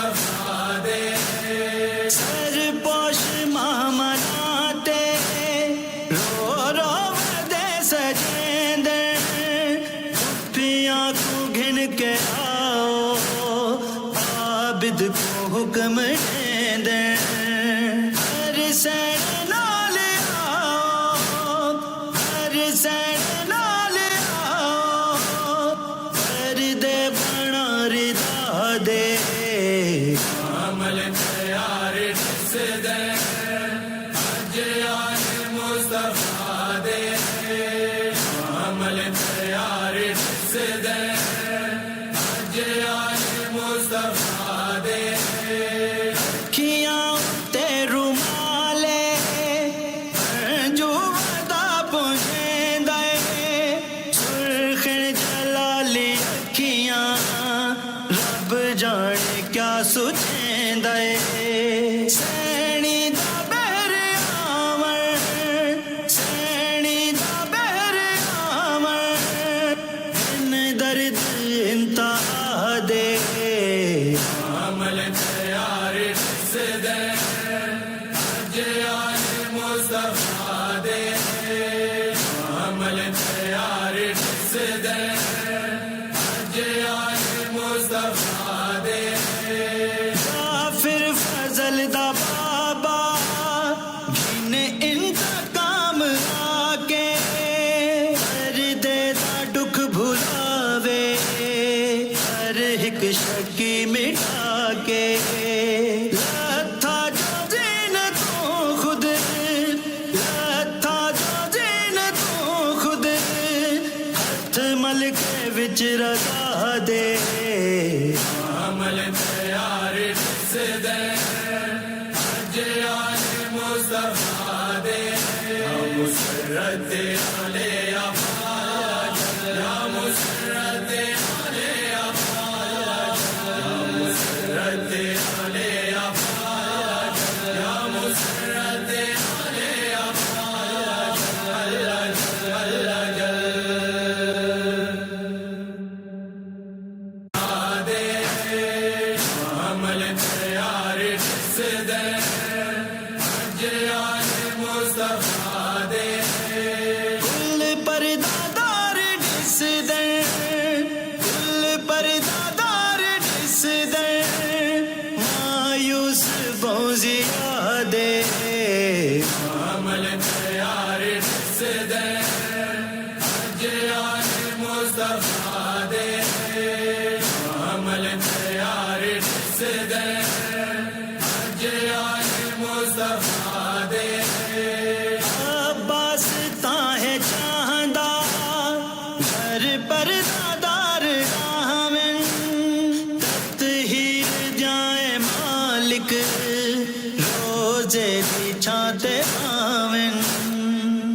مصطفیٰ دے سر پوش ماہ مناتے رو رو دے سجیندے پھپیاں کو گھن کے آؤ عابد کو حکم دے ہر سین نال آؤ ہر سین نال آؤ پردے بنا رضا دے عمل تیار جس دے اج آج مصطفیٰ دے عمل تیار جس دے اج آج مصطفیٰ دے کھیاں تے رومالے جو ودا پہنچیں دے سرخن جلالی اکھیاں رب جانے کیا سوچیں دے سینی دا بہر آمر سینی دا بہر آمر ان درد انتہا دے عمل تیار جس دے اج آج مصطفیٰ دے عمل تیار جس دے اج آج مصطفیٰ دے کافر فضل دا بابا جن انتقام آکے پردے دا دکھ بھلاوے ہر ایک شکی مٹا کے لتھا جو دین تو خود لتھا جو دین تو خود ہاتھ مل کے وچ رضا دے عمل تیار جس دے اج آج مصطفیٰ دے مسرت علی افعال یا مسرت علی افعال یا مسرت علی افعال یا مسرت علی افعال اللہ اللہ جل دے عمل تیار جس دے اج آج مصطفیٰ دے کل پردہ دار جس دے کل پردہ دار جس دے مایوس بوزیا دے عمل تیار جس دے اج آج مصطفیٰ دے عمل تیار جس دے اج آج مصطفیٰ دے عباس تاہیں چاہندہ گھر پردہ دار راہمن تطہیر جائے مالک روزے دی چھانتے آمن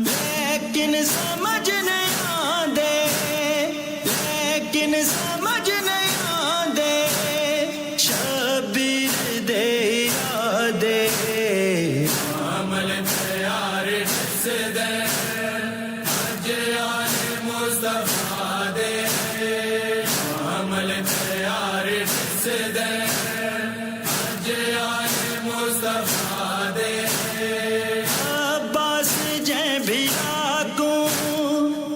لیکن سمجھ نہیں آندے لیکن سمجھ نہیں آندے شبیر دے یادے عمل تیار جس دے اج آج مصطفیٰ دے عمل تیار جس دے اج آج مصطفیٰ دے عباس جے بھی آکوں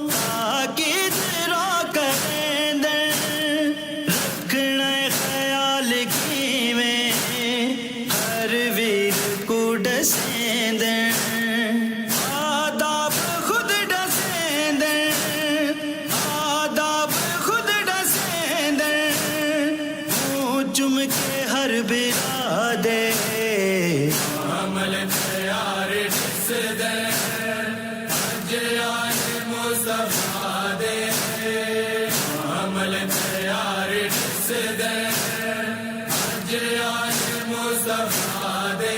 تاکید رو کریں دیں رکھنا خیال کی میں ہر ویر کو ڈسیں دیں آداب خود ڈسیں دیں آداب خود ڈسیں دیں منہ چم کے ہر بلا دے عمل تیار جس دے اج آج مصطفیٰ دے عمل تیار جس دے اج آج مصطفیٰ دے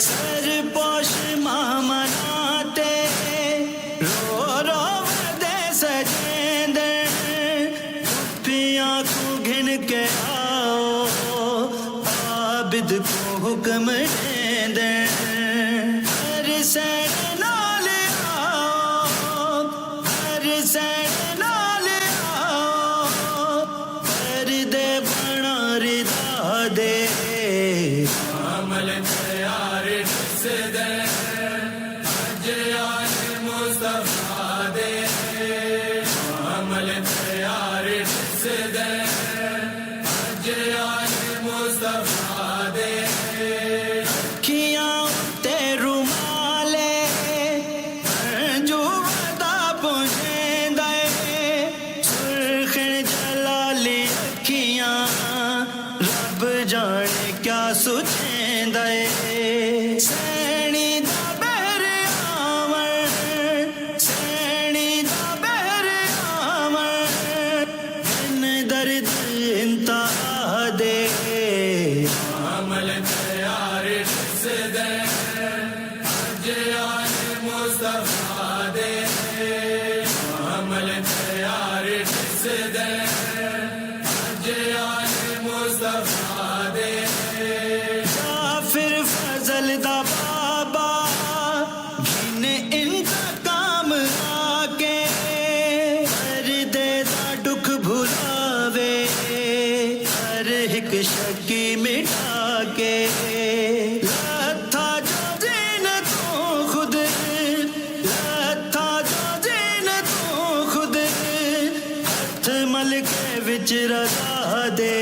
سر پوش ماہ مناتے رو رو دے سجیندے پھپیاں کو گھن کے آؤ عابد کو حکم دے ہر سین نال آؤ ہر سین نال آؤ پردے بنا رضا دے عمل تیار جس دے اج آج مصطفیٰ دے عمل تیار جس دے اج آج مصطفیٰ دے کھیاں تے رومالے جو ودا پہنچیں دے سرخن جلالی کھیاں رب جانے کیا سوچیں دے سینی دا بہر آمر سینی دا بہر آمر ان درد انتہا دے عمل تیار جس دے اج آج مصطفیٰ دے عمل تیار جس دے اج آج مصطفیٰ دے کافر فضل دا بابا گھن انتقام آ کے دردے دا دکھ بھلاوے ہر ایک شکی مٹا کے لتھا جو دین تو خود لتھا جو دین تو خود ہاتھ مل کے وچ رضا دے